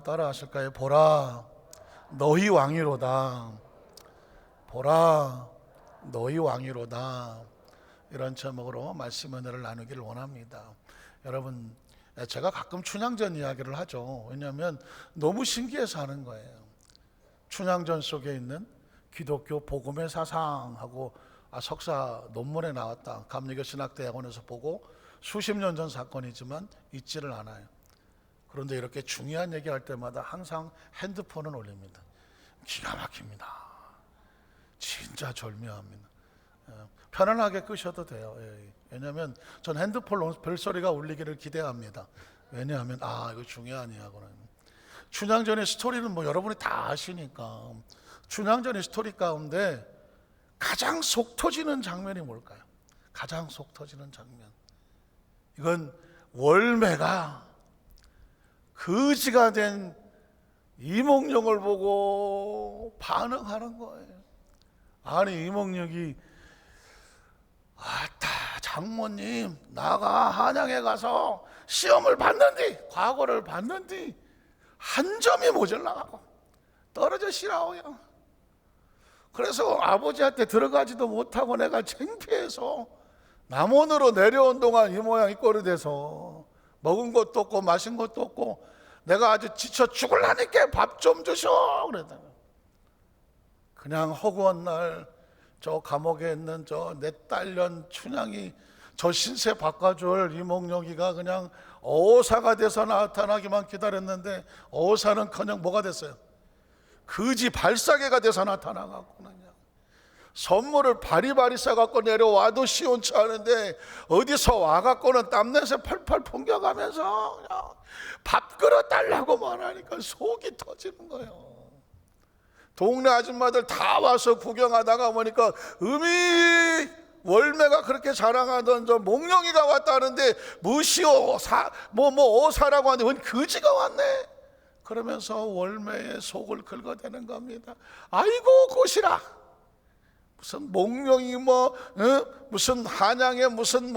따라 하실까요? 보라 너희 왕이로다. 보라 너희 왕이로다. 이런 제목으로 말씀 은혜를 나누기를 원합니다. 여러분, 제가 가끔 춘향전 이야기를 하죠. 왜냐하면 너무 신기해서 하는 거예요. 춘향전 속에 있는 기독교 복음의 사상하고 석사 논문에 나왔다. 감리교신학대학원에서 보고 수십 년 전 사건이지만 잊지를 않아요. 그런데 이렇게 중요한 얘기할 때마다 항상 핸드폰을 올립니다. 기가 막힙니다. 진짜 절묘합니다. 편안하게 끄셔도 돼요. 왜냐하면 전 핸드폰 별소리가 울리기를 기대합니다. 왜냐하면 이거 중요한 이야기는 춘향전의 스토리는 뭐 여러분이 다 아시니까. 춘향전의 스토리 가운데 가장 속 터지는 장면이 뭘까요? 가장 속 터지는 장면, 이건 월매가 거지가 된 이몽룡을 보고 반응하는 거예요. 아니, 이몽룡이 장모님, 나가 한양에 가서 시험을 봤는데, 과거를 봤는데 한 점이 모자라고 떨어져 시라오요. 그래서 아버지한테 들어가지도 못하고 내가 창피해서 남원으로 내려온 동안 이 모양 이 꼴이 돼서 먹은 것도 없고 마신 것도 없고 내가 아주 지쳐 죽을라니까 밥 좀 주셔 그랬다가, 그냥 허구한 날 저 감옥에 있는 저 내 딸년 춘향이 저 신세 바꿔줄 이몽룡이가 그냥 어사가 돼서 나타나기만 기다렸는데 어사는커녕 뭐가 됐어요? 거지 발사계가 돼서 나타나갖고 그냥 선물을 바리바리 싸갖고 내려와도 시원치 않은데 어디서 와갖고는 땀냄새 펄펄 풍겨가면서 그냥 밥그릇 달라고 말하니까 속이 터지는 거예요. 동네 아줌마들 다 와서 구경하다가 보니까 월매가 그렇게 자랑하던 저 몽룡이가 왔다는데 무시오 어사라고 하는데 웬 거지가 왔네. 그러면서 월매의 속을 긁어대는 겁니다. 아이고 고시라, 무슨 몽룡이 무슨 한양에 무슨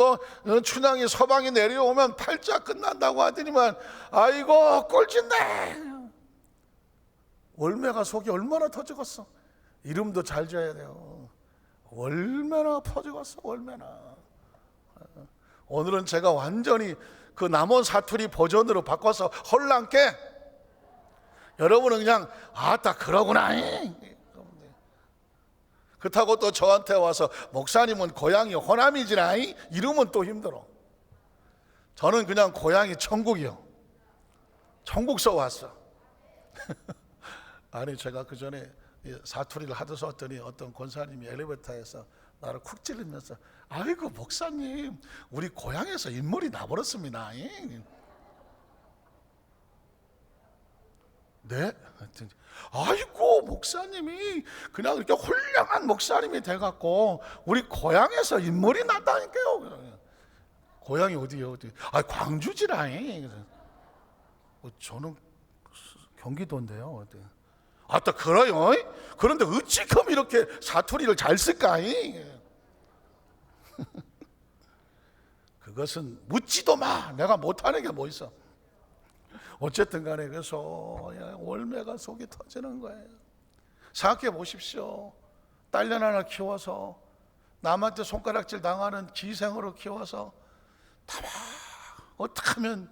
춘향이 서방이 내려오면 팔자 끝난다고 하더니만 아이고 꼴진데. 월매가 속이 얼마나 터지겠어. 이름도 잘 지어야 돼요. 얼마나 터지겠어. 얼마나. 오늘은 제가 완전히 그 남원 사투리 버전으로 바꿔서 헐랑께 여러분은 그냥 그러구나. 그렇다고 또 저한테 와서 목사님은 고향이 호남이지라 이러면 또 힘들어. 저는 그냥 고향이 천국이요. 천국서 왔어. 아니, 제가 그 전에 사투리를 하도 썼더니 어떤 권사님이 엘리베이터에서 나를 쿡 찌르면서 아이고 목사님, 우리 고향에서 인물이 나버렸습니다. 네? 아이고 목사님이 그냥 이렇게 훌륭한 목사님이 돼갖고 우리 고향에서 인물이 났다니까요. 고향이 어디요? 어디? 광주지라. 저는 경기도인데요. 어디? 그래요? 그런데 어찌끔 이렇게 사투리를 잘 쓸까? 그것은 묻지도 마. 내가 못하는 게 뭐 있어. 어쨌든 간에 그래서 월매가 속이 터지는 거예요. 생각해 보십시오. 딸년 하나 키워서 남한테 손가락질 당하는 기생으로 키워서 다막 어떻게 하면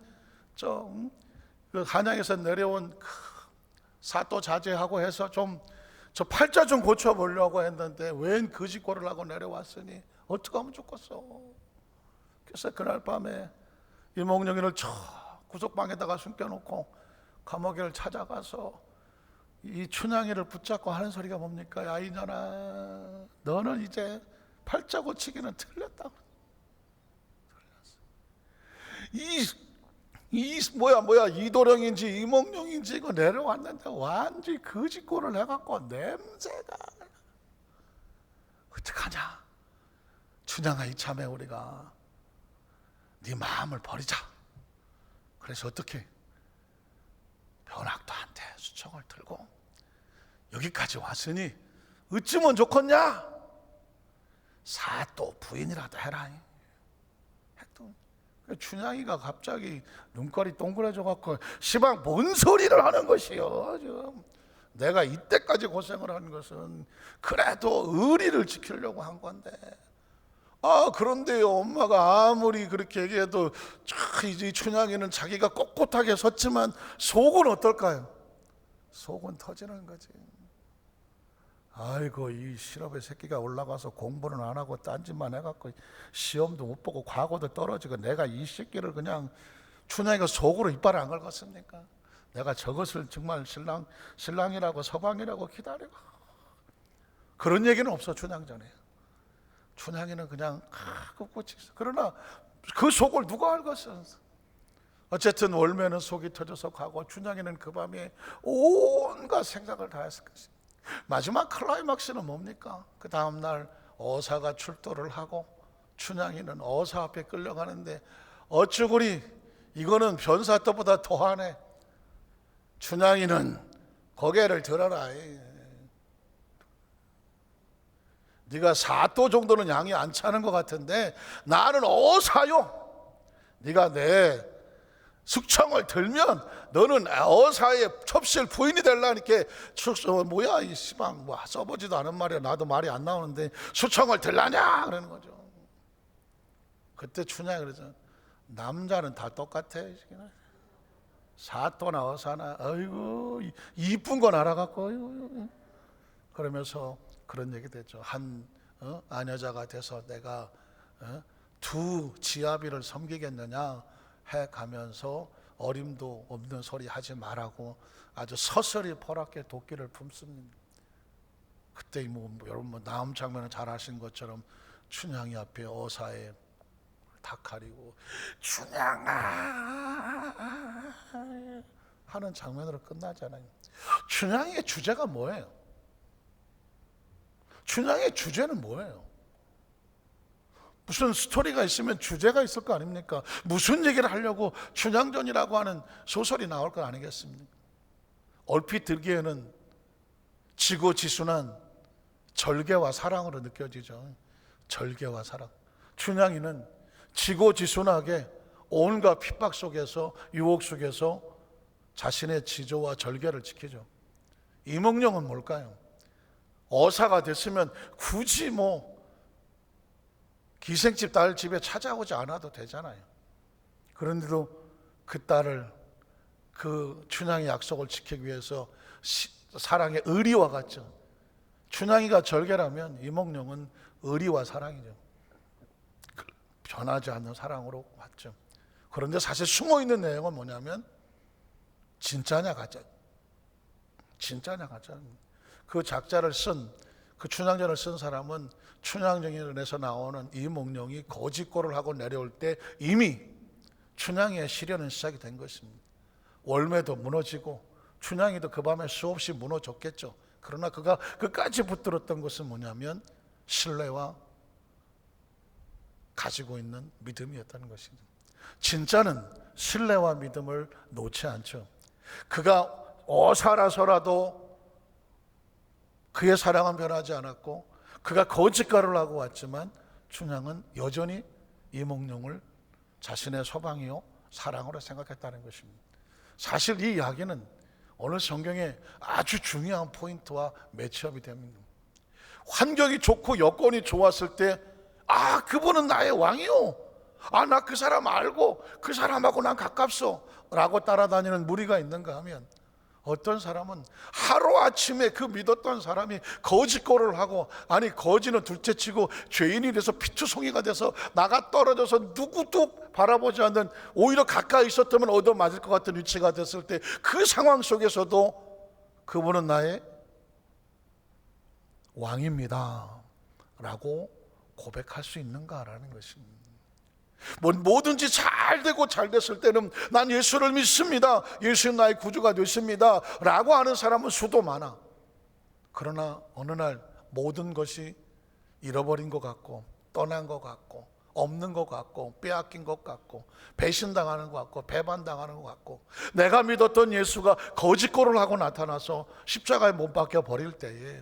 그 한양에서 내려온 사또 자제하고 해서 저 팔자 좀 고쳐보려고 했는데 웬 거짓골을 하고 내려왔으니 어떻게 하면 좋겠어. 그래서 그날 밤에 이몽룡이를 구석방에다가 숨겨놓고 감옥을 찾아가서 이 춘향이를 붙잡고 하는 소리가 뭡니까? 야 이년아, 너는 이제 팔자 고치기는 틀렸다. 이도령인지 이몽룡인지 이거 내려왔는데 완전히 거짓골을 해갖고 냄새가. 어떡하냐? 춘향아, 이참에 우리가 네 마음을 버리자. 그래서 어떻게? 변학도한테 수청을 들고 여기까지 왔으니 어찌면 좋겠냐? 사또 부인이라도 해라. 춘향이가 갑자기 눈깔이 동그래져 갖고 시방 뭔 소리를 하는 것이요. 지금 내가 이때까지 고생을 한 것은 그래도 의리를 지키려고 한 건데, 그런데요, 엄마가 아무리 그렇게 얘기해도 이제 춘향이는 자기가 꼿꼿하게 섰지만 속은 어떨까요? 속은 터지는 거지. 아이고, 이 실업의 새끼가 올라가서 공부는 안 하고 딴짓만 해갖고 시험도 못 보고 과거도 떨어지고, 내가 이 새끼를 그냥, 춘향이가 속으로 이빨을 안 긁었습니까? 내가 저것을 정말 신랑이라고 서방이라고 기다리고. 그런 얘기는 없어. 춘향 전에 춘향이는 그냥 꿋꿋이 있어. 그러나 그 속을 누가 알겠어? 어쨌든 월매는 속이 터져서 가고, 춘향이는 그 밤에 온갖 생각을 다 했을 것입니다. 마지막 클라이막스는 뭡니까? 그 다음날 어사가 출도를 하고 춘향이는 어사 앞에 끌려가는데, 어쭈구리 이거는 변사 때보다 더하네. 춘향이는 고개를 들어라. 네가 사도 정도는 양이 안 차는 것 같은데 나는 어사요. 네가 내 숙청을 들면 너는 어사의 첩실 부인이 될라니까. 뭐야 이 시방, 뭐 써보지도 않은 말이야. 나도 말이 안 나오는데 숙청을 들라냐 그러는 거죠. 그때 춘향이 그러죠. 남자는 다 똑같아. 사또나 어사나, 아이고 이쁜 건 알아갖고, 아이고. 그러면서 그런 얘기 됐죠. 한 아녀자가 돼서 내가 두 지아비를 섬기겠느냐 해 가면서 어림도 없는 소리 하지 말라고 아주 서슬이 포랗게 도끼를 품습니다. 그때 여러분 다음 장면은 잘 아신 것처럼 춘향이 앞에 어사에 다 가리고 춘향아 하는 장면으로 끝나잖아요. 춘향이의 주제가 뭐예요? 춘향의 주제는 뭐예요? 무슨 스토리가 있으면 주제가 있을 거 아닙니까? 무슨 얘기를 하려고 춘향전이라고 하는 소설이 나올 거 아니겠습니까? 얼핏 들기에는 지고지순한 절개와 사랑으로 느껴지죠. 절개와 사랑. 춘향이는 지고지순하게 온갖 핍박 속에서, 유혹 속에서 자신의 지조와 절개를 지키죠. 이몽룡은 뭘까요? 어사가 됐으면 굳이 기생집 딸 집에 찾아오지 않아도 되잖아요. 그런데도 그 딸을, 그 춘향이 약속을 지키기 위해서 사랑의 의리와 같죠. 춘향이가 절개라면 이몽룡은 의리와 사랑이죠. 변하지 않는 사랑으로 왔죠. 그런데 사실 숨어있는 내용은 뭐냐면 진짜냐 가짜, 진짜냐 가짜. 그 작자를 그 춘향전을 쓴 사람은 춘향전에서 나오는 이몽룡이 거짓골을 하고 내려올 때 이미 춘향이의 시련은 시작이 된 것입니다. 월매도 무너지고 춘향이도 그 밤에 수없이 무너졌겠죠. 그러나 그가 끝까지 붙들었던 것은 뭐냐면 신뢰와 가지고 있는 믿음이었다는 것입니다. 진짜는 신뢰와 믿음을 놓지 않죠. 그가 어사라서라도 그의 사랑은 변하지 않았고, 그가 거짓말을 하고 왔지만 춘향은 여전히 이몽룡을 자신의 서방이요 사랑으로 생각했다는 것입니다. 사실 이 이야기는 오늘 성경의 아주 중요한 포인트와 매치업이 됩니다. 환경이 좋고 여건이 좋았을 때, 그분은 나의 왕이요, 나 그 사람 알고 그 사람하고 난 가깝소 라고 따라다니는 무리가 있는가 하면, 어떤 사람은 하루아침에 그 믿었던 사람이 거짓골을 하고, 거지는 둘째치고 죄인이 돼서 피투성이가 돼서 나가 떨어져서 누구도 바라보지 않는, 오히려 가까이 있었다면 얻어맞을 것 같은 위치가 됐을 때 그 상황 속에서도 그분은 나의 왕입니다 라고 고백할 수 있는가라는 것입니다. 뭐든지 잘 되고 잘 됐을 때는 난 예수를 믿습니다, 예수는 나의 구주가 되십니다 라고 하는 사람은 수도 많아. 그러나 어느 날 모든 것이 잃어버린 것 같고, 떠난 것 같고, 없는 것 같고, 빼앗긴 것 같고, 배신당하는 것 같고, 배반당하는 것 같고, 내가 믿었던 예수가 거짓골을 하고 나타나서 십자가에 못 박혀 버릴 때에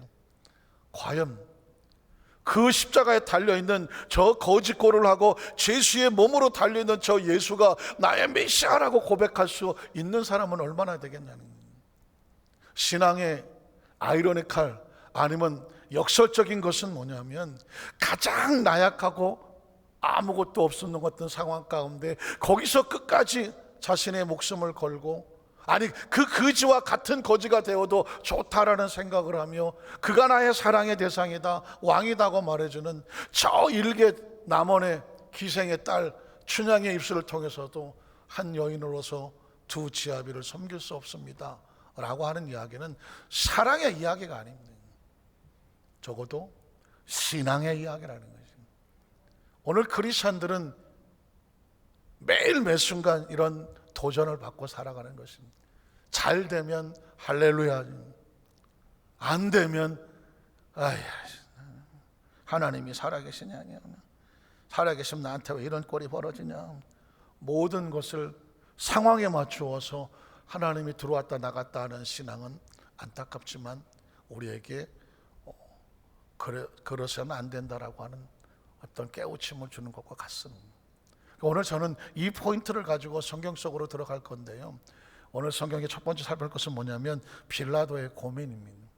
과연 그 십자가에 달려있는 저 거짓골을 하고 죄수의 몸으로 달려있는 저 예수가 나의 메시아라고 고백할 수 있는 사람은 얼마나 되겠냐는 거예요. 신앙의 아이러니컬 아니면 역설적인 것은 뭐냐면 가장 나약하고 아무것도 없었는 것 같은 상황 가운데 거기서 끝까지 자신의 목숨을 걸고, 아니 그 거지와 같은 거지가 되어도 좋다라는 생각을 하며 그가 나의 사랑의 대상이다, 왕이다고 말해주는 저 일개 남원의 기생의 딸 춘향의 입술을 통해서도 한 여인으로서 두 지아비를 섬길 수 없습니다 라고 하는 이야기는 사랑의 이야기가 아닙니다. 적어도 신앙의 이야기라는 것입니다. 오늘 크리스천들은 매일 매 순간 이런 도전을 받고 살아가는 것입니다. 잘 되면 할렐루야, 안 되면 아야, 하나님이 살아계시냐, 살아계시면 나한테 왜 이런 꼴이 벌어지냐. 모든 것을 상황에 맞추어서 하나님이 들어왔다 나갔다 하는 신앙은 안타깝지만 우리에게 그러서는 안 된다라고 하는 어떤 깨우침을 주는 것과 같습니다. 오늘 저는 이 포인트를 가지고 성경 속으로 들어갈 건데요, 오늘 성경의 첫 번째 살펴볼 것은 뭐냐면 빌라도의 고민입니다.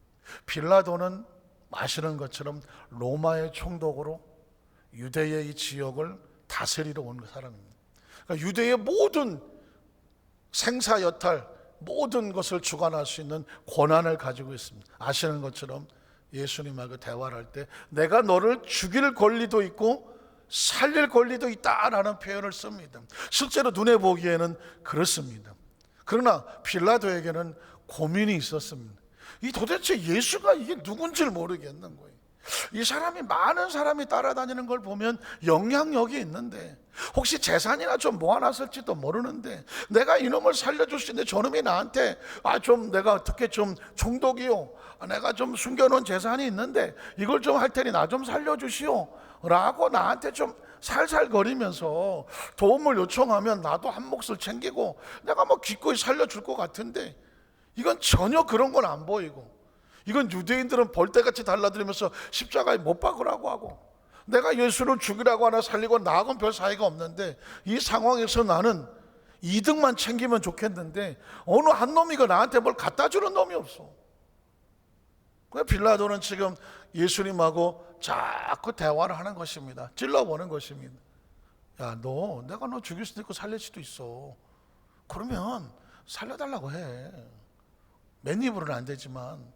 빌라도는 아시는 것처럼 로마의 총독으로 유대의 이 지역을 다스리러 온 사람입니다. 그러니까 유대의 모든 생사여탈 모든 것을 주관할 수 있는 권한을 가지고 있습니다. 아시는 것처럼 예수님하고 대화를 할 때 내가 너를 죽일 권리도 있고 살릴 권리도 있다라는 표현을 씁니다. 실제로 눈에 보기에는 그렇습니다. 그러나 빌라도에게는 고민이 있었습니다. 이 도대체 예수가 이게 누군지를 모르겠는 거예요. 이 사람이 많은 사람이 따라다니는 걸 보면 영향력이 있는데 혹시 재산이나 좀 모아놨을지도 모르는데 내가 이놈을 살려줄 수 있는데 저놈이 나한테 좀 내가 어떻게 좀 총독이요, 내가 좀 숨겨놓은 재산이 있는데 이걸 좀 할 테니 나 좀 살려주시오 라고 나한테 좀 살살거리면서 도움을 요청하면 나도 한 몫을 챙기고 내가 뭐 기꺼이 살려줄 것 같은데 이건 전혀 그런 건 안 보이고, 이건 유대인들은 벌떼같이 달라들면서 십자가에 못 박으라고 하고 내가 예수를 죽이라고 하나 살리고 나하고는 별 사이가 없는데 이 상황에서 나는 이득만 챙기면 좋겠는데 어느 한 놈이가 나한테 뭘 갖다 주는 놈이 없어. 그래서 빌라도는 지금 예수님하고 자꾸 대화를 하는 것입니다. 찔러보는 것입니다. 야, 내가 너 죽일 수도 있고 살릴 수도 있어. 그러면 살려달라고 해. 맨입으로는 안 되지만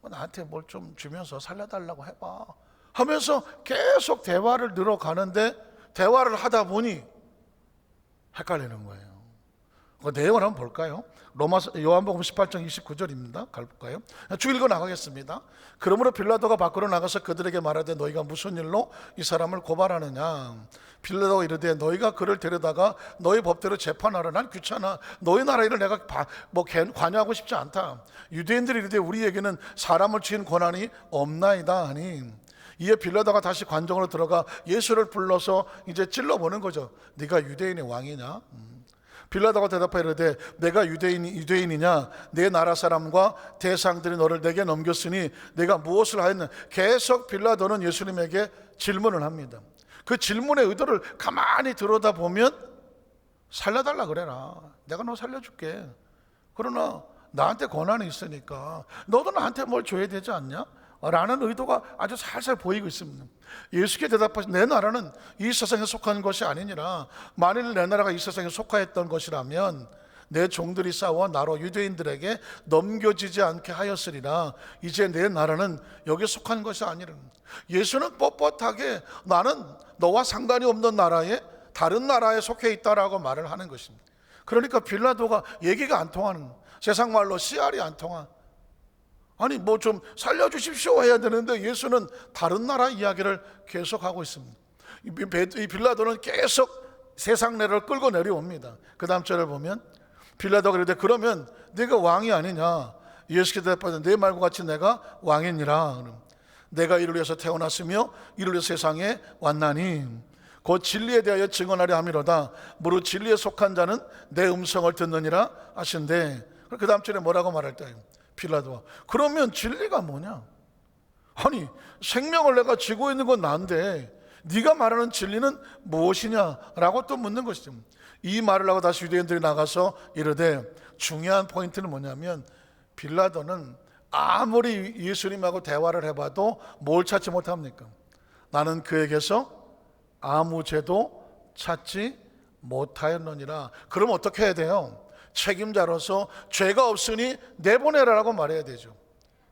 나한테 뭘 좀 주면서 살려달라고 해봐 하면서 계속 대화를 늘어가는데 대화를 하다 보니 헷갈리는 거예요. 그 내용을 한번 볼까요? 요한복음 18장 29절입니다. 갈까요? 쭉 읽어 나가겠습니다. 그러므로 빌라도가 밖으로 나가서 그들에게 말하되 너희가 무슨 일로 이 사람을 고발하느냐. 빌라도가 이르되 너희가 그를 데려다가 너희 법대로 재판하라. 난 귀찮아. 너희 나라 일을 내가 관여하고 싶지 않다. 유대인들이 이르되 우리에게는 사람을 치는 권한이 없나이다 하니, 이에 빌라도가 다시 관정으로 들어가 예수를 불러서 이제 찔러보는 거죠. 네가 유대인의 왕이냐? 빌라도가 대답하여 이르되 내가 유대인이냐? 내 나라 사람과 대상들이 너를 내게 넘겼으니 내가 무엇을 하였느냐? 계속 빌라도는 예수님에게 질문을 합니다. 그 질문의 의도를 가만히 들여다보면 살려달라 그래라. 내가 너 살려줄게. 그러나 나한테 권한이 있으니까 너도 나한테 뭘 줘야 되지 않냐? 라는 의도가 아주 살살 보이고 있습니다. 예수께 대답하신 내 나라는 이 세상에 속한 것이 아니니라. 만일 내 나라가 이 세상에 속하였던 것이라면 내 종들이 싸워 나로 유대인들에게 넘겨지지 않게 하였으리라. 이제 내 나라는 여기에 속한 것이 아니라. 예수는 뻣뻣하게 나는 너와 상관이 없는 나라에 다른 나라에 속해 있다라고 말을 하는 것입니다. 그러니까 빌라도가 얘기가 안 통하는, 세상 말로 씨알이 안 통한, 아니 뭐 좀 살려주십시오 해야 되는데 예수는 다른 나라 이야기를 계속하고 있습니다. 이 빌라도는 계속 세상 내를 끌고 내려옵니다. 그 다음 절을 보면 빌라도가 이르되 그러면 네가 왕이 아니냐? 예수께 대답하되 내 말과 같이 내가 왕이니라. 내가 이를 위해서 태어났으며 이를 위해서 세상에 왔나니 곧 진리에 대하여 증언하려 함이로다. 무릇 진리에 속한 자는 내 음성을 듣느니라 하신대. 그 다음 절에 뭐라고 말할 때 빌라도가 그러면 진리가 뭐냐? 아니, 생명을 내가 쥐고 있는 건 난데 네가 말하는 진리는 무엇이냐라고 또 묻는 것이죠. 이 말을 하고 다시 유대인들이 나가서 이르되, 중요한 포인트는 뭐냐면 빌라도는 아무리 예수님하고 대화를 해봐도 뭘 찾지 못합니까? 나는 그에게서 아무 죄도 찾지 못하였느니라. 그럼 어떻게 해야 돼요? 책임자로서 죄가 없으니 내보내라라고 말해야 되죠.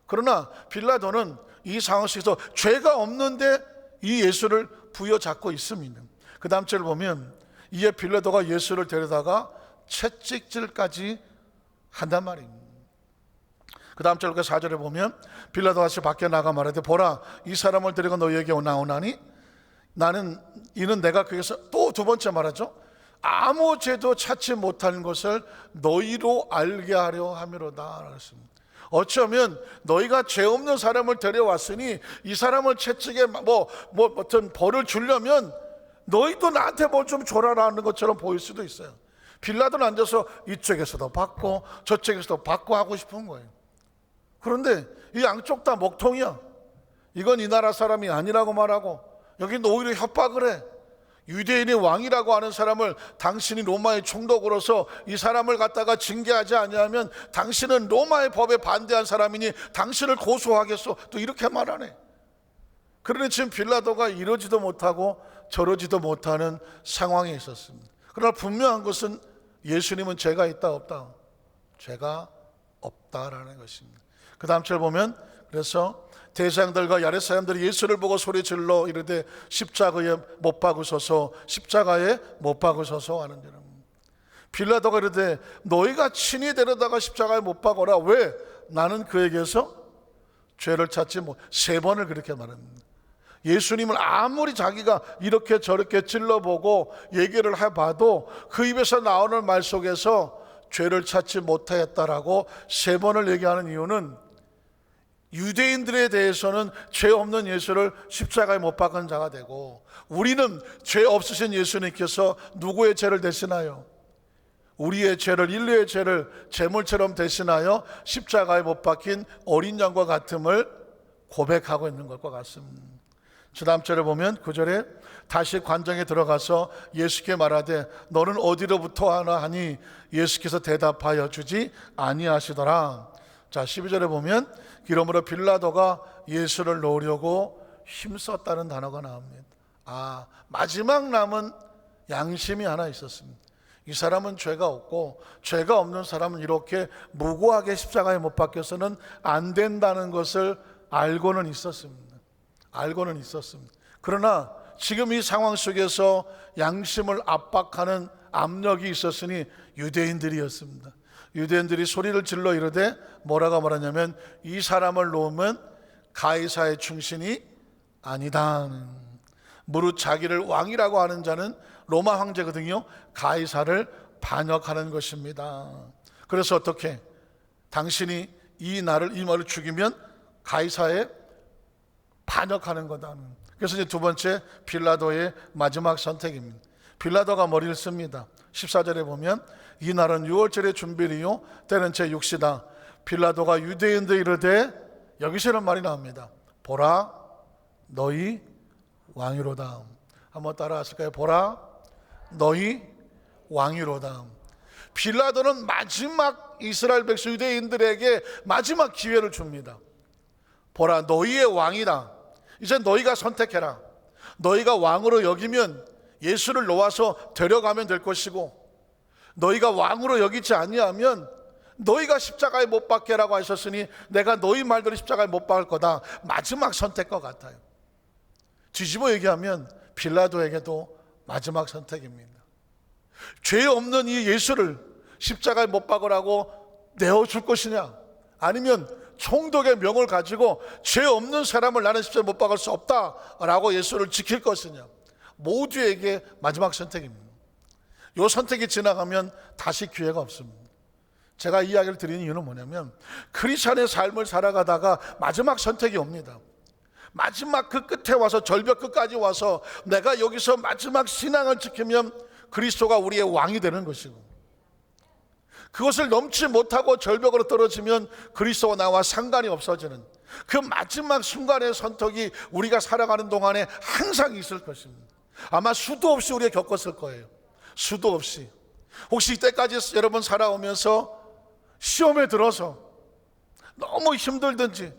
그러나 빌라도는 이 상황 속에서 죄가 없는데 이 예수를 부여잡고 있습니다. 그 다음 절을 보면 이에 빌라도가 예수를 데려다가 채찍질까지 한단 말입니다. 그 다음 절과 4절에 보면 빌라도가 다시 밖에 나가 말하되, 보라, 이 사람을 데리고 너희에게 나오나니 이는 내가 그에게서 또 두 번째 말하죠. 아무 죄도 찾지 못하는 것을 너희로 알게 하려 함이로다 그랬습니다. 어쩌면 너희가 죄 없는 사람을 데려왔으니 이 사람을 채찍에 어떤 벌을 주려면 너희도 나한테 뭘 좀 줘라라는 것처럼 보일 수도 있어요. 빌라도는 앉아서 이쪽에서도 받고 저쪽에서도 받고 하고 싶은 거예요. 그런데 이 양쪽 다 먹통이야. 이건 이 나라 사람이 아니라고 말하고, 여기는 오히려 협박을 해. 유대인의 왕이라고 하는 사람을 당신이 로마의 총독으로서 이 사람을 갖다가 징계하지 아니하면 당신은 로마의 법에 반대한 사람이니 당신을 고소하겠소. 또 이렇게 말하네. 그러니 지금 빌라도가 이러지도 못하고 저러지도 못하는 상황에 있었습니다. 그러나 분명한 것은 예수님은 죄가 있다 없다? 죄가 없다라는 것입니다. 그 다음 절 보면, 그래서 대장들과 야렛 사람들이 예수를 보고 소리질러 이르되 십자가에 못 박으소서, 십자가에 못 박으소서 하는지라. 빌라도가 이르되 너희가 친히 데려다가 십자가에 못 박어라. 왜? 나는 그에게서 죄를 찾지 못. 3번을 그렇게 말합니다. 예수님을 아무리 자기가 이렇게 저렇게 찔러보고 얘기를 해봐도 그 입에서 나오는 말 속에서 죄를 찾지 못하였다라고 3번을 얘기하는 이유는, 유대인들에 대해서는 죄 없는 예수를 십자가에 못 박은 자가 되고, 우리는 죄 없으신 예수님께서 누구의 죄를 대신하여? 우리의 죄를, 인류의 죄를 제물처럼 대신하여 십자가에 못 박힌 어린 양과 같음을 고백하고 있는 것과 같습니다. 그 다음 절에 보면 9절에 다시 관정에 들어가서 예수께 말하되 너는 어디로부터 하나 하니 예수께서 대답하여 주지 아니하시더라. 자, 12절에 보면 그러므로 빌라도가 예수를 놓으려고 힘썼다는 단어가 나옵니다. 마지막 남은 양심이 하나 있었습니다. 이 사람은 죄가 없고 죄가 없는 사람은 이렇게 무고하게 십자가에 못 박혀서는 안 된다는 것을 알고는 있었습니다. 그러나 지금 이 상황 속에서 양심을 압박하는 압력이 있었으니 유대인들이었습니다. 유대인들이 소리를 질러 이르되 뭐라고 말하냐면, 이 사람을 놓으면 가이사의 충신이 아니다. 무릇 자기를 왕이라고 하는 자는 로마 황제거든요. 가이사를 반역하는 것입니다. 그래서 어떻게? 당신이 이 말을 죽이면 가이사에 반역하는 거다. 그래서 이제 두 번째 빌라도의 마지막 선택입니다. 빌라도가 머리를 씁니다. 14절에 보면 이 날은 6월절의 준비리요 때는 제6시다. 빌라도가 유대인들 이르되, 여기서는 말이 나옵니다. 보라, 너희 왕이로다. 한번 따라 하실까요? 보라, 너희 왕이로다. 빌라도는 마지막 이스라엘 백성 유대인들에게 마지막 기회를 줍니다. 보라, 너희의 왕이다. 이제 너희가 선택해라. 너희가 왕으로 여기면 예수를 놓아서 데려가면 될 것이고, 너희가 왕으로 여기지 아니하면 너희가 십자가에 못 박게라고 하셨으니 내가 너희 말대로 십자가에 못 박을 거다. 마지막 선택과 같아요. 뒤집어 얘기하면 빌라도에게도 마지막 선택입니다. 죄 없는 이 예수를 십자가에 못 박으라고 내어줄 것이냐, 아니면 총독의 명을 가지고 죄 없는 사람을 나는 십자가에 못 박을 수 없다라고 예수를 지킬 것이냐. 모두에게 마지막 선택입니다. 이 선택이 지나가면 다시 기회가 없습니다. 제가 이 이야기를 드리는 이유는 뭐냐면, 크리스찬의 삶을 살아가다가 마지막 선택이 옵니다. 마지막 그 끝에 와서, 절벽 끝까지 와서 내가 여기서 마지막 신앙을 지키면 그리스도가 우리의 왕이 되는 것이고, 그것을 넘지 못하고 절벽으로 떨어지면 그리스도와 나와 상관이 없어지는, 그 마지막 순간의 선택이 우리가 살아가는 동안에 항상 있을 것입니다. 아마 수도 없이 우리가 겪었을 거예요. 수도 없이. 혹시 이때까지 여러분 살아오면서 시험에 들어서 너무 힘들든지,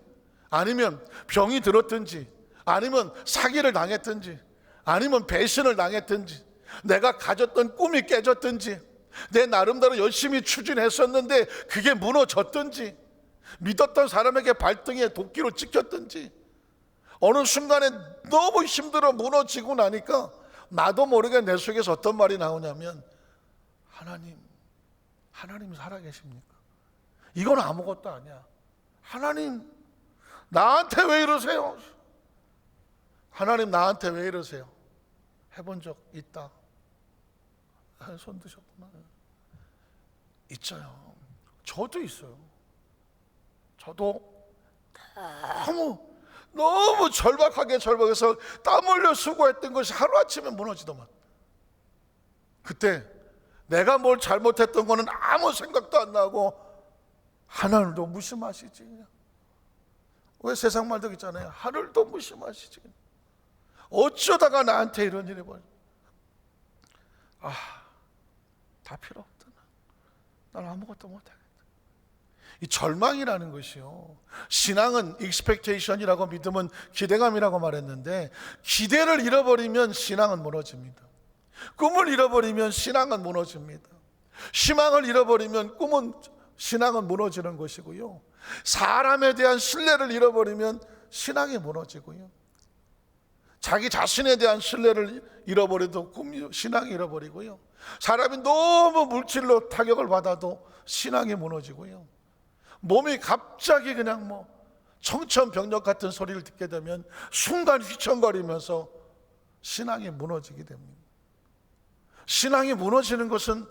아니면 병이 들었든지, 아니면 사기를 당했든지, 아니면 배신을 당했든지, 내가 가졌던 꿈이 깨졌든지, 내 나름대로 열심히 추진했었는데 그게 무너졌든지, 믿었던 사람에게 발등에 도끼로 찍혔든지, 어느 순간에 너무 힘들어 무너지고 나니까 나도 모르게 내 속에서 어떤 말이 나오냐면, 하나님 살아계십니까? 이건 아무것도 아니야. 하나님 나한테 왜 이러세요? 하나님 나한테 왜 이러세요? 해본 적 있다. 손 드셨구나. 있어요. 저도 있어요. 저도 너무 절박해서 땀 흘려 수고했던 것이 하루아침에 무너지더만. 그때 내가 뭘 잘못했던 거는 아무 생각도 안 나고, 하늘도 무심하시지. 왜 세상 말도 있잖아요. 하늘도 무심하시지. 어쩌다가 나한테 이런 일이 벌어져. 다 필요 없다. 난 아무것도 못하겠다. 이 절망이라는 것이요, 신앙은 expectation이라고, 믿음은 기대감이라고 말했는데, 기대를 잃어버리면 신앙은 무너집니다. 꿈을 잃어버리면 신앙은 무너집니다. 희망을 잃어버리면 신앙은 무너지는 것이고요, 사람에 대한 신뢰를 잃어버리면 신앙이 무너지고요, 자기 자신에 대한 신뢰를 잃어버려도 신앙이 잃어버리고요, 사람이 너무 물질로 타격을 받아도 신앙이 무너지고요, 몸이 갑자기 그냥 청천벽력 같은 소리를 듣게 되면 순간 휘청거리면서 신앙이 무너지게 됩니다. 신앙이 무너지는 것은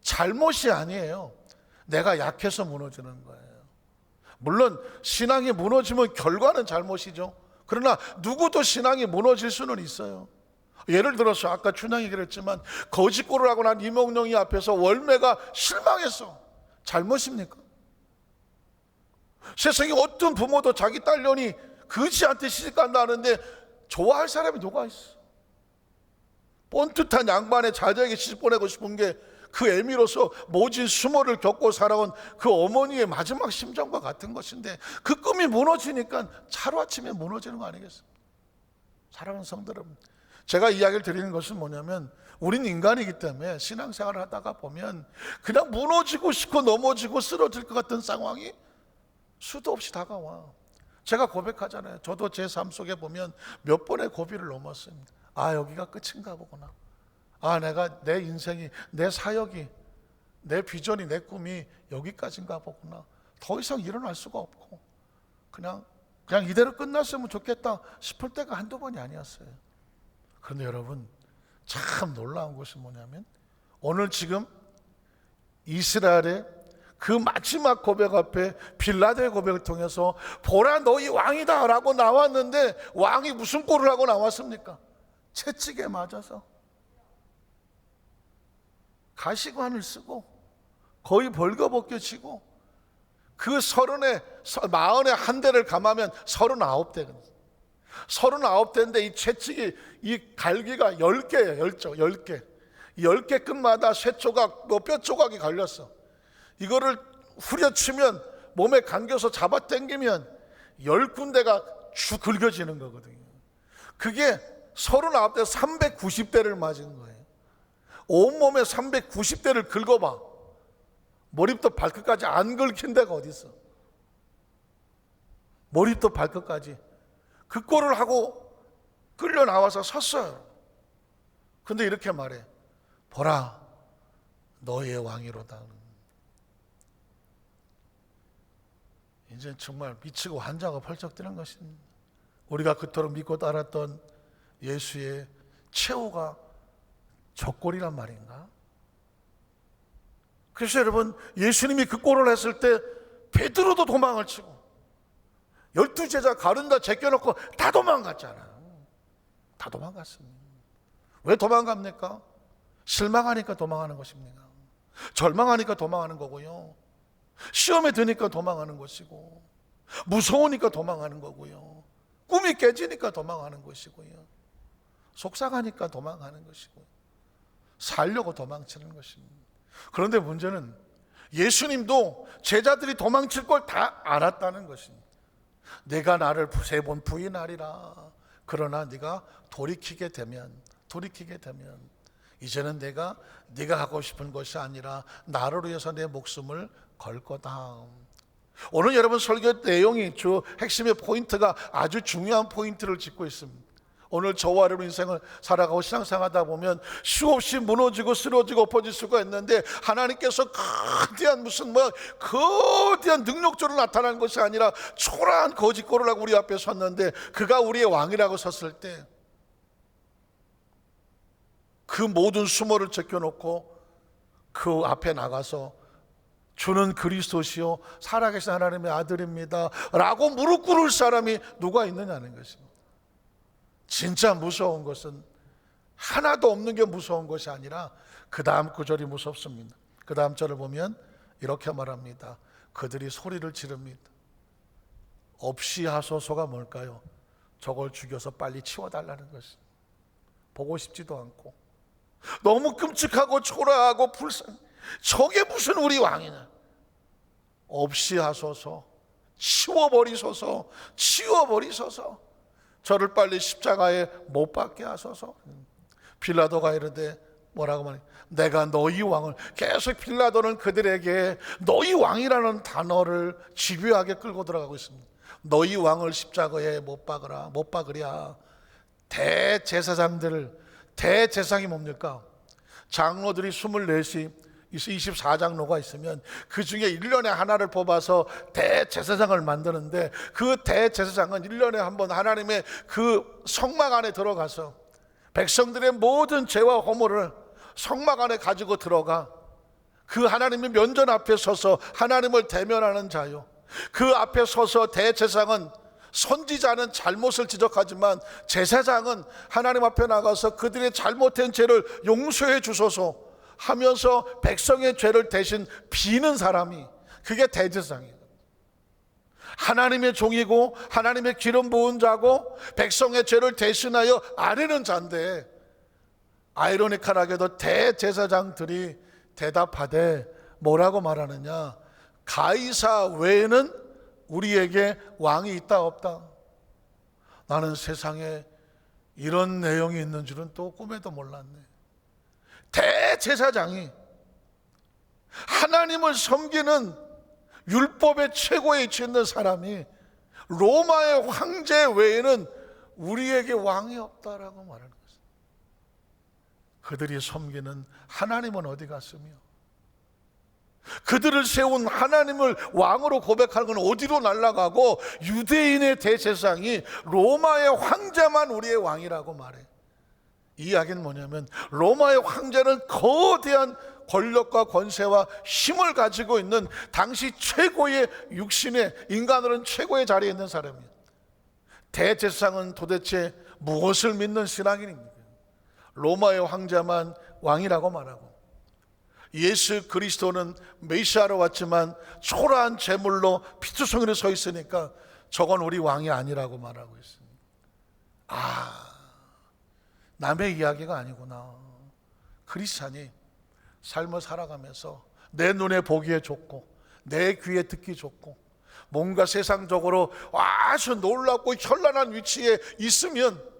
잘못이 아니에요. 내가 약해서 무너지는 거예요. 물론 신앙이 무너지면 결과는 잘못이죠. 그러나 누구도 신앙이 무너질 수는 있어요. 예를 들어서 아까 춘향이 그랬지만, 거짓골을 하고 난 이몽룡이 앞에서 월매가 실망했어. 잘못입니까? 세상에 어떤 부모도 자기 딸년이 거지한테 시집간다 하는데 좋아할 사람이 누가 있어? 뻔듯한 양반의 자녀에게 시집 보내고 싶은 게 그 애미로서 모진 수모를 겪고 살아온 그 어머니의 마지막 심정과 같은 것인데, 그 꿈이 무너지니까 하루아침에 무너지는 거 아니겠어요? 사랑하는 성도 여러분, 제가 이야기를 드리는 것은 뭐냐면, 우린 인간이기 때문에 신앙생활을 하다가 보면 그냥 무너지고 싶고 넘어지고 쓰러질 것 같은 상황이 수도 없이 다가와. 제가 고백하잖아요. 저도 제 삶 속에 보면 몇 번의 고비를 넘었습니다. 여기가 끝인가 보구나. 내가 내 인생이, 내 사역이, 내 비전이, 내 꿈이 여기까지인가 보구나. 더 이상 일어날 수가 없고 그냥 이대로 끝났으면 좋겠다 싶을 때가 한두 번이 아니었어요. 그런데 여러분, 참 놀라운 것이 뭐냐면, 오늘 지금 이스라엘의 그 마지막 고백 앞에 빌라도의 고백을 통해서 보라 너희 왕이다 라고 나왔는데, 왕이 무슨 꼴을 하고 나왔습니까? 채찍에 맞아서 가시관을 쓰고 거의 벌거벗겨지고, 그 40에 한 대를 감하면 39대. 39대인데 이 채찍이, 이 갈기가 10개예요. 10개. 10개 끝마다 쇠조각, 뼈 조각이 갈렸어. 이거를 후려치면, 몸에 감겨서 잡아당기면 10군데가 쭉 긁어지는 거거든요. 그게 39대 390대를 맞은 거예요. 온몸에 390대를 긁어봐. 머리부터 발끝까지 안 긁힌 데가 어디 있어? 머리부터 발끝까지 그 꼴을 하고 끌려 나와서 섰어요. 근데 이렇게 말해. 보라 너희의 왕이로다. 이제 정말 미치고 환장하고 펄쩍 뛰는 것입니다. 우리가 그토록 믿고 따랐던 예수의 최후가 저 꼴이란 말인가? 그래서 여러분, 예수님이 그 꼴을 했을 때 베드로도 도망을 치고 12제자 가른다 제껴놓고 다 도망갔잖아요. 다 도망갔습니다. 왜 도망갑니까? 실망하니까 도망하는 것입니다. 절망하니까 도망하는 거고요, 시험에 드니까 도망하는 것이고, 무서우니까 도망하는 거고요. 꿈이 깨지니까 도망하는 것이고요. 속상하니까 도망하는 것이고요. 살려고 도망치는 것입니다. 그런데 문제는 예수님도 제자들이 도망칠 걸 다 알았다는 것입니다. 내가 나를 3번 부인하리라. 그러나 네가 돌이키게 되면 이제는 내가 네가 하고 싶은 것이 아니라 나를 위해서 내 목숨을 걸 거다. 오늘 여러분 설교 내용이 주 핵심의 포인트가 아주 중요한 포인트를 짚고 있습니다. 오늘 저와 여러분 인생을 살아가고 신앙생활하다 보면 수없이 무너지고 쓰러지고 엎어질 수가 있는데 하나님께서 거대한 무슨 거대한 능력적으로 나타나는 것이 아니라 초라한 거짓골을 하고 우리 앞에 섰는데 그가 우리의 왕이라고 섰을 때 그 모든 수모를 제껴놓고 그 앞에 나가서 주는 그리스도시요 살아계신 하나님의 아들입니다 라고 무릎 꿇을 사람이 누가 있느냐는 것입니다. 진짜 무서운 것은 하나도 없는 게 무서운 것이 아니라 그 다음 구절이 무섭습니다. 그 다음 절을 보면 이렇게 말합니다. 그들이 소리를 지릅니다. 없이 하소서가 뭘까요? 저걸 죽여서 빨리 치워달라는 것입니다. 보고 싶지도 않고 너무 끔찍하고 초라하고 불쌍. 저게 무슨 우리 왕이냐. 없이 하소서, 치워버리소서, 저를 빨리 십자가에 못 박게 하소서. 빌라도가 이르되 뭐라고 말해? 내가 너희 왕을, 계속 빌라도는 그들에게 너희 왕이라는 단어를 집요하게 끌고 들어가고 있습니다. 너희 왕을 십자가에 못 박으랴. 대제사장이 뭡니까? 장로들이 24시 24장로가 있으면 그 중에 1년에 하나를 뽑아서 대제사장을 만드는데 그 대제사장은 1년에 한 번 하나님의 그 성막 안에 들어가서 백성들의 모든 죄와 허물을 성막 안에 가지고 들어가 그 하나님의 면전 앞에 서서 하나님을 대면하는 자요. 그 앞에 서서 대제사장은 선지자는 잘못을 지적하지만 제사장은 하나님 앞에 나가서 그들의 잘못된 죄를 용서해 주소서 하면서 백성의 죄를 대신 비는 사람이, 그게 대제사장이에요. 하나님의 종이고 하나님의 기름 부은 자고 백성의 죄를 대신하여 아뢰는 자인데, 아이러니컬하게도 대제사장들이 대답하되 뭐라고 말하느냐? 가이사 외에는 우리에게 왕이 있다 없다. 나는 세상에 이런 내용이 있는 줄은 또 꿈에도 몰랐네. 대제사장이 하나님을 섬기는 율법의 최고에 있는 사람이 로마의 황제 외에는 우리에게 왕이 없다라고 말하는 것입니다. 그들이 섬기는 하나님은 어디 갔으며 그들을 세운 하나님을 왕으로 고백하는 건 어디로 날아가고 유대인의 대제사장이 로마의 황제만 우리의 왕이라고 말해. 이 이야기는 뭐냐면 로마의 황제는 거대한 권력과 권세와 힘을 가지고 있는 당시 최고의 육신의 인간으로는 최고의 자리에 있는 사람이에요. 대제사장은 도대체 무엇을 믿는 신앙인입니까? 로마의 황제만 왕이라고 말하고 예수 그리스도는 메시아로 왔지만 초라한 제물로 피투성이로 서 있으니까 저건 우리 왕이 아니라고 말하고 있습니다. 남의 이야기가 아니구나. 크리스찬이 삶을 살아가면서 내 눈에 보기에 좋고 내 귀에 듣기 좋고 뭔가 세상적으로 아주 놀랍고 현란한 위치에 있으면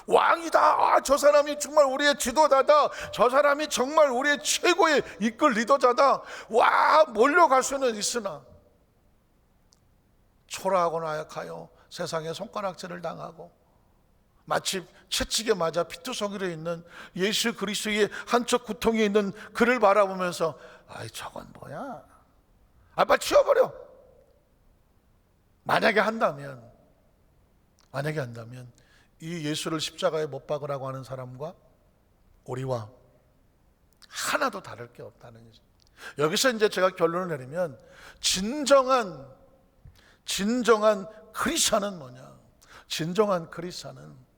왕이다. 저 사람이 정말 우리의 지도자다. 저 사람이 정말 우리의 최고의 이끌 리더자다. 몰려갈 수는 있으나 초라하고 나약하여 세상에 손가락질을 당하고 마치 채찍에 맞아 피투성이로 있는 예수 그리스도의 한쪽 구통에 있는 그를 바라보면서 저건 뭐야? 빨리 치워버려. 만약에 한다면 이 예수를 십자가에 못 박으라고 하는 사람과 우리와 하나도 다를 게 없다는 거죠. 여기서 이제 제가 결론을 내리면 진정한 크리스찬은 뭐냐? 진정한 크리스찬은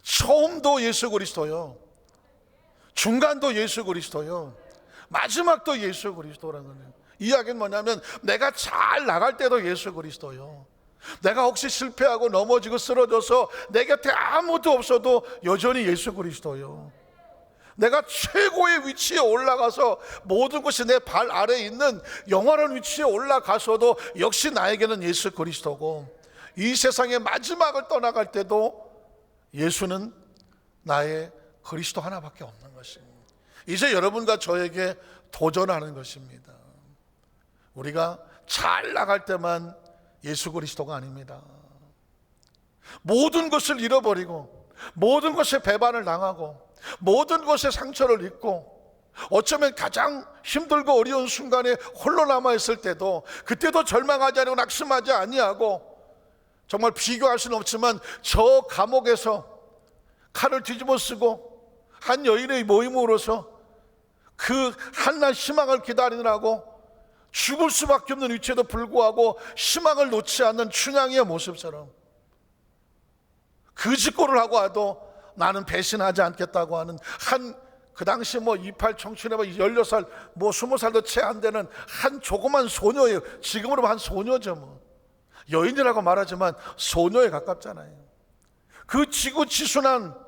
처음도 예수 그리스도요, 중간도 예수 그리스도요, 마지막도 예수 그리스도라는 거예요. 이야기는 뭐냐면 내가 잘 나갈 때도 예수 그리스도요, 내가 혹시 실패하고 넘어지고 쓰러져서 내 곁에 아무도 없어도 여전히 예수 그리스도요, 내가 최고의 위치에 올라가서 모든 것이 내 발 아래에 있는 영원한 위치에 올라가서도 역시 나에게는 예수 그리스도고, 이 세상의 마지막을 떠나갈 때도 예수는 나의 그리스도 하나밖에 없는 것입니다. 이제 여러분과 저에게 도전하는 것입니다. 우리가 잘 나갈 때만 예수 그리스도가 아닙니다. 모든 것을 잃어버리고 모든 것에 배반을 당하고 모든 것에 상처를 입고 어쩌면 가장 힘들고 어려운 순간에 홀로 남아있을 때도, 그때도 절망하지 않고 낙심하지 아니하고, 정말 비교할 수는 없지만 저 감옥에서 칼을 뒤집어 쓰고 한 여인의 모임으로서 그 한낱 희망을 기다리느라고 죽을 수밖에 없는 위치에도 불구하고 희망을 놓지 않는 춘향이의 모습처럼, 그 짓고를 하고 와도 나는 배신하지 않겠다고 하는 그 당시 28 청춘에 16살 20살도 채 안 되는 한 조그만 소녀예요. 지금으로 한 소녀죠. 여인이라고 말하지만 소녀에 가깝잖아요. 그 지구지순한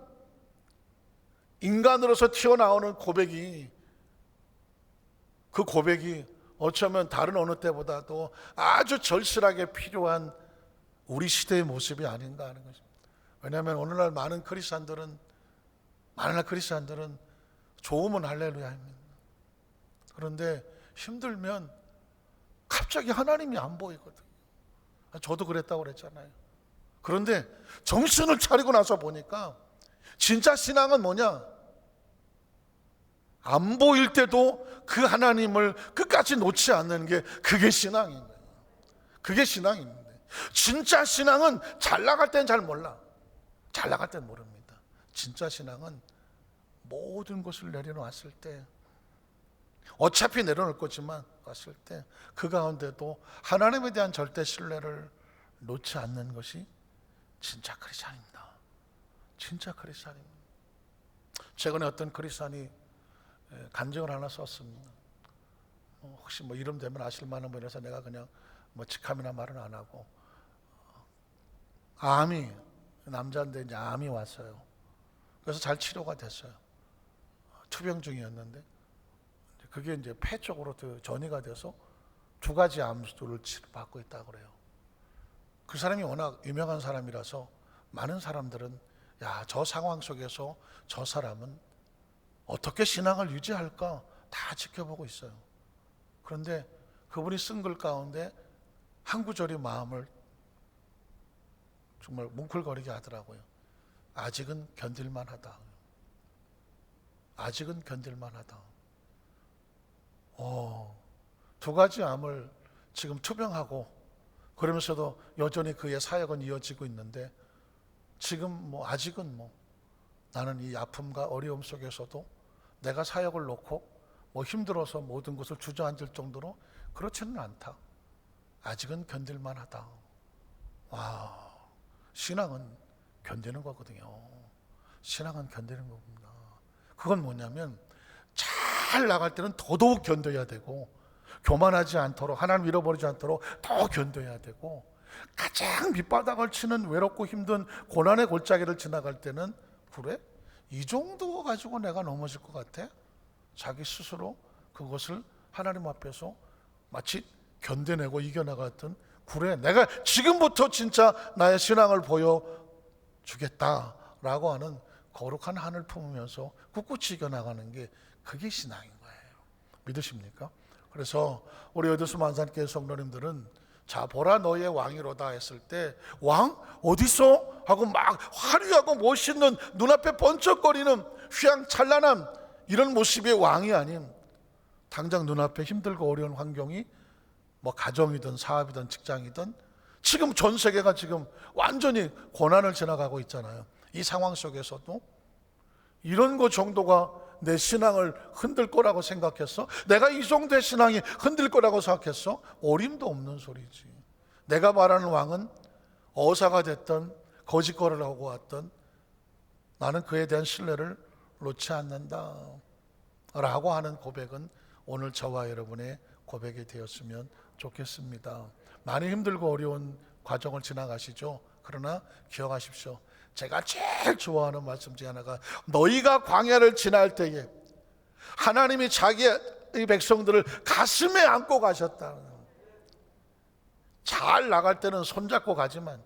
인간으로서 튀어나오는 고백이, 그 고백이 어쩌면 다른 어느 때보다도 아주 절실하게 필요한 우리 시대의 모습이 아닌가 하는 것입니다. 왜냐하면 오늘날 많은 크리스찬들은 좋으면 할렐루야입니다. 그런데 힘들면 갑자기 하나님이 안 보이거든요. 저도 그랬다고 그랬잖아요. 그런데 정신을 차리고 나서 보니까 진짜 신앙은 뭐냐? 안 보일 때도 그 하나님을 끝까지 놓지 않는 게, 그게 신앙인 거예요. 그게 신앙입니다. 진짜 신앙은 잘 나갈 땐 잘 몰라. 잘 나갈 땐 모릅니다. 진짜 신앙은 모든 것을 내려놓았을 때, 어차피 내려놓을 거지만 갔을 때 그 가운데도 하나님에 대한 절대 신뢰를 놓지 않는 것이 진짜 크리스찬입니다. 진짜 크리스찬입니다. 최근에 어떤 크리스찬이 간증을 하나 썼습니다. 혹시 이름 되면 아실 만한 분이라서 내가 그냥 직함이나 말은 안 하고, 암이, 남자인데 이제 암이 왔어요. 그래서 잘 치료가 됐어요. 투병 중이었는데 그게 이제 폐 쪽으로 전이가 돼서 2가지 암수를 치료받고 있다고 그래요. 그 사람이 워낙 유명한 사람이라서 많은 사람들은 저 상황 속에서 저 사람은 어떻게 신앙을 유지할까 다 지켜보고 있어요. 그런데 그분이 쓴 글 가운데 한 구절이 마음을 정말 뭉클거리게 하더라고요. 아직은 견딜만하다. 아직은 견딜만하다. 2가지 암을 지금 투병하고 그러면서도 여전히 그의 사역은 이어지고 있는데, 지금 아직은 나는 이 아픔과 어려움 속에서도 내가 사역을 놓고 힘들어서 모든 것을 주저앉을 정도로 그렇지는 않다. 아직은 견딜만하다. 와, 신앙은 견디는 거거든요. 신앙은 견디는 겁니다. 그건 뭐냐면 잘 나갈 때는 더더욱 견뎌야 되고, 교만하지 않도록, 하나님 잃어버리지 않도록 더 견뎌야 되고, 가장 밑바닥을 치는 외롭고 힘든 고난의 골짜기를 지나갈 때는, 그래? 이 정도 가지고 내가 넘어질 것 같아? 자기 스스로 그것을 하나님 앞에서 마치 견뎌내고 이겨나갔던, 그래, 내가 지금부터 진짜 나의 신앙을 보여주겠다라고 하는 거룩한 한을 품으면서 꿋꿋이 이겨나가는 게, 그게 신앙인 거예요. 믿으십니까? 그래서 우리 어디서 만산교회 성도님들은 자 보라 너의 왕이로다 했을 때, 왕? 어디서? 하고 막 화려하고 멋있는 눈앞에 번쩍거리는 휘황찬란한 이런 모습의 왕이 아닌, 당장 눈앞에 힘들고 어려운 환경이 가정이든 사업이든 직장이든 지금 전 세계가 지금 완전히 고난을 지나가고 있잖아요. 이 상황 속에서도 이런 것 정도가 내 신앙을 흔들 거라고 생각했어? 내가 이 정도의 신앙이 흔들 거라고 생각했어? 어림도 없는 소리지. 내가 말하는 왕은 어사가 됐던 거짓거리를 하고 왔던, 나는 그에 대한 신뢰를 놓지 않는다 라고 하는 고백은 오늘 저와 여러분의 고백이 되었으면 좋겠습니다. 많이 힘들고 어려운 과정을 지나가시죠. 그러나 기억하십시오. 제가 제일 좋아하는 말씀 중에 하나가 너희가 광야를 지날 때에 하나님이 자기의 백성들을 가슴에 안고 가셨다. 잘 나갈 때는 손잡고 가지만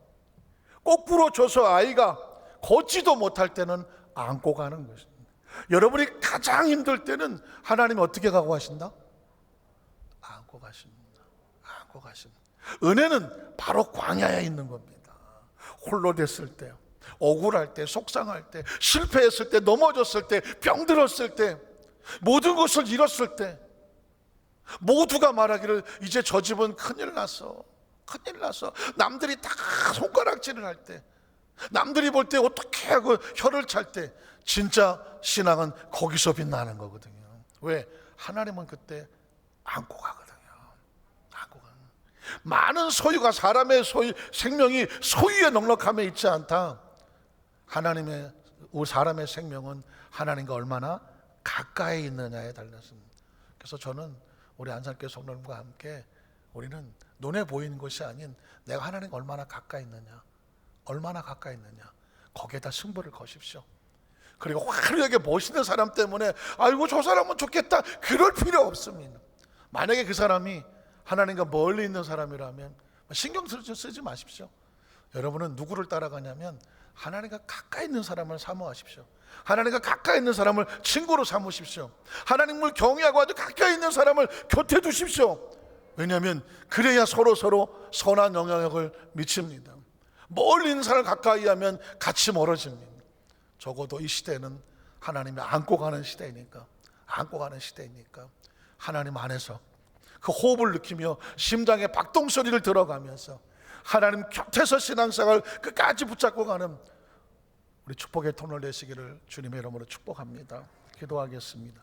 거꾸로 줘서 아이가 걷지도 못할 때는 안고 가는 것입니다. 여러분이 가장 힘들 때는 하나님이 어떻게 가고 가신다? 안고 가십니다. 안고 가십니다. 은혜는 바로 광야에 있는 겁니다. 홀로 됐을 때, 억울할 때, 속상할 때, 실패했을 때, 넘어졌을 때, 병들었을 때, 모든 것을 잃었을 때, 모두가 말하기를 이제 저 집은 큰일 났어. 큰일 났어. 남들이 다 손가락질을 할 때, 남들이 볼 때 어떻게 하고 혀를 찰 때, 진짜 신앙은 거기서 빛나는 거거든요. 왜? 하나님은 그때 안고 가거든요. 안고 가는. 많은 소유가 사람의 생명이 소유의 넉넉함에 있지 않다. 하나님의 우리 사람의 생명은 하나님과 얼마나 가까이 있느냐에 달렸습니다. 그래서 저는 우리 안산교회 성도님과 함께 우리는 눈에 보이는 것이 아닌 내가 하나님과 얼마나 가까이 있느냐, 얼마나 가까이 있느냐, 거기에다 승부를 거십시오. 그리고 화려하게 멋있는 사람 때문에 아이고 저 사람은 좋겠다 그럴 필요 없습니다. 만약에 그 사람이 하나님과 멀리 있는 사람이라면 신경 쓰지 마십시오. 여러분은 누구를 따라가냐면 하나님과 가까이 있는 사람을 사모하십시오. 하나님과 가까이 있는 사람을 친구로 삼으십시오. 하나님을 경외하고 아주 가까이 있는 사람을 곁에 두십시오. 왜냐하면 그래야 서로 선한 영향력을 미칩니다. 멀리 있는 사람을 가까이 하면 같이 멀어집니다. 적어도 이 시대는 하나님이 안고 가는 시대이니까, 안고 가는 시대이니까 하나님 안에서 그 호흡을 느끼며 심장의 박동소리를 들어가면서 하나님 곁에서 신앙생활 끝까지 붙잡고 가는 우리 축복의 터널 되시기를 주님의 이름으로 축복합니다. 기도하겠습니다.